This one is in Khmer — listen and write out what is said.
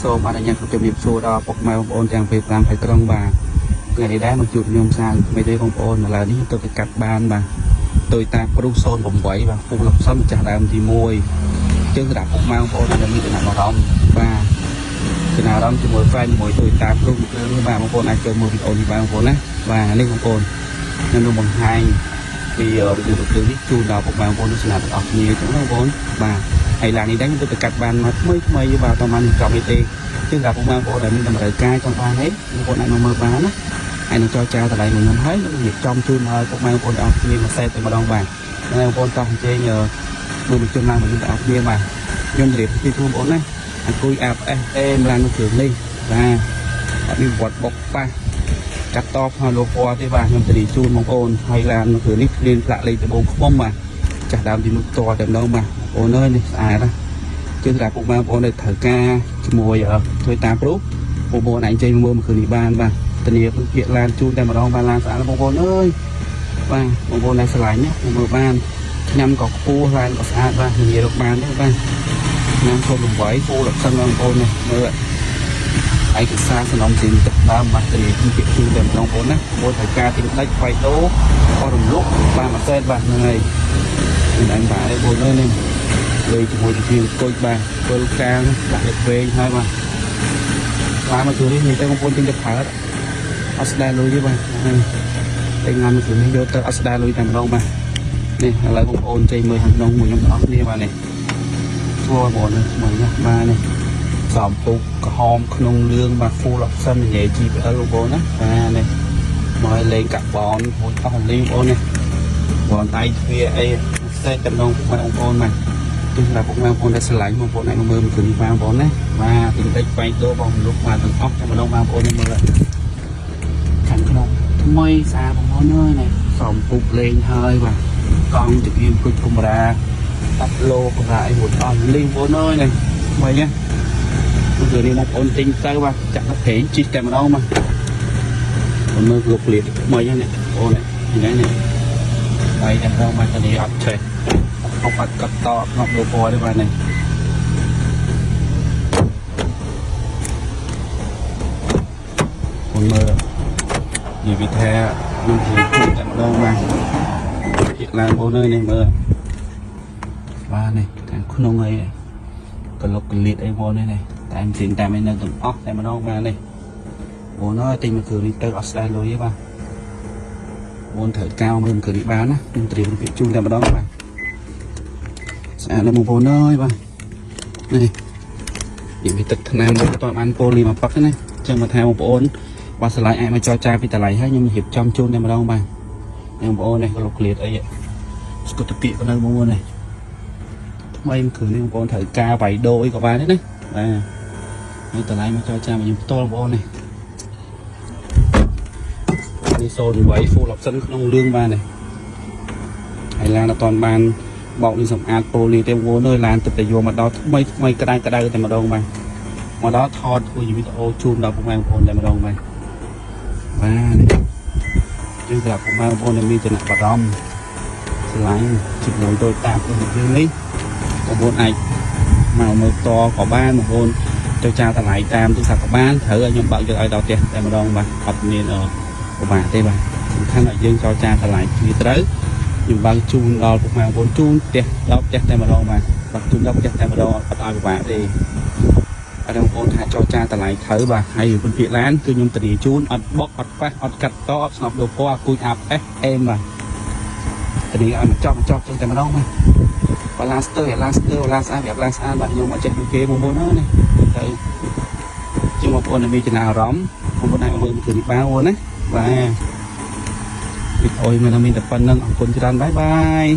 សូមអនុញ្ញាតជំរាបសួរដល់ពុកម៉ែបងប្អូនទាំងពី5ខេត្តក្រុងបាទថ្ងៃនេះដែរមកជួបខ្ញុំសាងថ្មីទេបងប្អូនឥឡូវនេះទៅកាត់បានបាទដោយតាព្រុស08បាទពុកលំសំចាស់ដើមទី1ជើងសម្រាប់ពុកម៉ែបងប្អូនដែលមានចំណាប់អារម្មណ៍បាទចំណាប់អារម្មណ៍ជាមួយហ្វេនមួយដោយតាព្រុសគឺបាទបងប្អូនអាចចូលមើលវីដេអូនេះបានបងប្អូនណាបាទនេះបងប្អូនខ្ញុំនឹងបង្ហាញពីវីដេអូនេះជូនដល់ពុកម៉ែបងប្អូនស្នាទាំងអស់គ្នាចឹងបងប្អូនបាទហើយឡាននេះដែរខ្ញុំទៅកាត់បានមកថ្មីបាទតាមបានចំនេះទេជាងតែពុកម៉ែបងប្អូនដែលមានតម្រូវការចង់បាននេះបងប្អូនអាចមកមើលបានណាហើយនឹងចរចាតម្លៃមួយខ្ញុំហើយនឹងរៀបចំជូនឲ្យពុកម៉ែបងប្អូនទាំងអស់គ្នាមកសេតតែម្ដងបាទហើយបងប្អូនតោះអញ្ជើញមើលបញ្ជូនឡើងមកយើងទាំងអស់គ្នាបាទខ្ញុំជម្រាបពីបងប្អូនណាអង្គុយអាប់អេសអេមឡានមួយគ្រឿងនេះបាទអត់មានវត្តបុកប៉ះកាត់តបហើយលោកពណ៌ទេបាទខ្ញុំទៅជូនបងប្អូនហើយឡានមួយគ្រឿងនេះគ្លៀនផ្លាកលេខដំបូងខ្មុំបាទចាស់ដើមទី1តតែម្ដងបាទបងប្អូនអើយនេះស្អាតណាគឺសម្រាប់ពុកម៉ែបងប្អូនដែលត្រូវការជាមួយជួយតាមប្រុសបងប្អូនអាចចេញមើលមួយគ្រឿងនេះបានបាទធានាភាគឡានជូនតែម្ដងបានឡានស្អាតបងប្អូនអើយបាទបងប្អូនដែលស្រឡាញ់ណាមើលបានខ្ញុំក៏ខ្ពស់ឡានក៏ស្អាតបាទធានារកបានទេបាទខ្ញុំចូលលំវាយគូលសិនបងប្អូននេះមើលឯកសារសំណុំទីទឹកដើមបាទធានាភាគជូនតែម្ដងបងប្អូនណាបងត្រូវការទីដាច់ໄຟដូអររំលុកបានមួយសេតបាទហ្នឹងហើយមិនដឹងបាទឯងបងប្អូននេះលើជាមួយជាគុយបាទពលកាងដាក់លេខវែងហើយបាទបានមកជួយនេះទៅបងប្អូនទិញទៅប្រើអត់ស្ដាយលុយទេបាទតែងំមកជួយនេះយកទៅអត់ស្ដាយលុយតែម្ដងបាទនេះឥឡូវបងប្អូនចេញមើលខាងក្នុងមួយខ្ញុំទាំងអស់គ្នាបាទនេះស្គាល់បងប្អូនមើលណាបាទនេះសំពុកក្រហមក្នុងលឿងបាទ full option និយាយ GPL បងប្អូនណាបាទនេះមកលេងកាបនមួយអស់លីងបងប្អូននេះបងដៃទ្វាអីសេតតែម្ដងបងប្អូនបាទគឺសម្រាប់ពុកម៉ែបងប្អូនដែលស្រឡាញ់បងប្អូនអាចមើលមួយគ្រឿងបងប្អូនណាបាទទិញតិចបែកតោបងលុបបាទទាំងអស់តែម្ដងបងប្អូនមើលខាងក្នុងថ្មីស្អាតបងប្អូនអើយនេះសំពុកលេងហើយបាទកង់ជៀមគុជកាមេរ៉ា10 ឡូកាមេរ៉ាអីមួយអស់លីងបងប្អូនអើយនេះថ្មីណាគឺនេះបងប្អូនទិញទៅបាទចាក់ប្រេងជីកតែម្ដងបាទបងមើលលោកលៀតថ្មីហ្នឹងបងប្អូននេះបែកតែម្ដងបាទទៅនេះអត់ឆេះអត់កាត់តអត់ងប់លោពណ៌ទេបាទនេះបងមើលនិយាយថាខ្ញុំជិះតែម្ដងបាទជាឡើងបងអើយនេះមើលបាទនេះខាងក្នុងអីកលុកកលៀតអីបងនេះតែមិនស៊ីតែមិននៅទាំងអស់តែម្ដងបាទនេះបងអើយទិញមួយគ្រឿងនេះទៅអត់ស្ដាយលុយទេបាទបងត្រូវកៅមើលមួយគ្រឿងនេះបានណាខ្ញុំត្រៀមពាក្យជូនតែម្ដងបាទស្អាតណាស់បងប្អូនអើយបាទនេះនិយាយទឹកថ្នាំមួយតបានប៉ូលីមកប៉ាក់ណាចឹងមកថាបងប្អូនបាទឆ្លាញ់អាចមកចរចាពីតម្លៃហើយខ្ញុំរៀបចំជូនតែម្ដងបាទបងប្អូននេះលោកក្លៀតអីស្គុតទៅពាក្យប៉ុណ្ណឹងបងប្អូននេះថ្មីគ្រឿងនេះបងប្អូនត្រូវការបៃដូអីក៏បានដែរណាបាទហើយតម្លៃមកចរចាមកខ្ញុំផ្ទាល់បងប្អូននេះនេះ08 full option ក្នុងលឿងបាទនេះហើយឡានអត់តាន់បានបោកនេះសម្អាតប៉ូលីទេបងប្អូនអើយឡានទឹកតែយកមកដល់ថ្មីក្តៅតែម្ដងបាទមកដល់ថតធ្វើវីដេអូជូនដល់ពុកម៉ែបងប្អូនតែម្ដងបាទបាទនេះយើងសម្រាប់ពុកម៉ែបងប្អូនដែលមានចំណាប់អារម្មណ៍ឆ្លាញ់ជាមួយដូចតាមរឿងនេះបងប្អូនអាចមកមើលតក៏បានបងប្អូនចរចាតម្លៃតាមទូរស័ព្ទក៏បានត្រូវឲ្យខ្ញុំបើកយកឲ្យដល់ផ្ទះតែម្ដងបាទអត់មានពិបាកទេបាទសំខាន់ឲ្យយើងចរចាតម្លៃគ្នាត្រូវខ្ញុំបើកជូនដល់ពុកម៉ែបងប្អូនជូនផ្ទះដល់ផ្ទះតែម្ដងបាទបើជូនដល់ផ្ទះតែម្ដងអត់ឲ្យពិបាកទេអរបងប្អូនថាចរចាតម្លៃត្រូវបាទហើយវិភាគឡានគឺខ្ញុំធានាជូនអត់បុកអត់ប៉ះអត់កាត់តអត់ស្នប់លោពណ៌អត់គួយអាប់អេសអេមបាទធានាឲ្យចប់ចឹងតែម្ដងបាទបាឡាស្ទើឡាស្អាតវាឡាស្អាតបាទខ្ញុំអត់ចេះពីគេបងប្អូនណាទៅជាងបងប្អូនមានចំណាប់អារម្មណ៍បងប្អូនអាចមើលគ្រឿងនេះបានបងណាបាទវីដេអូមានតែប៉ុណ្្នឹងអរគុណច្រើនបាយបាយ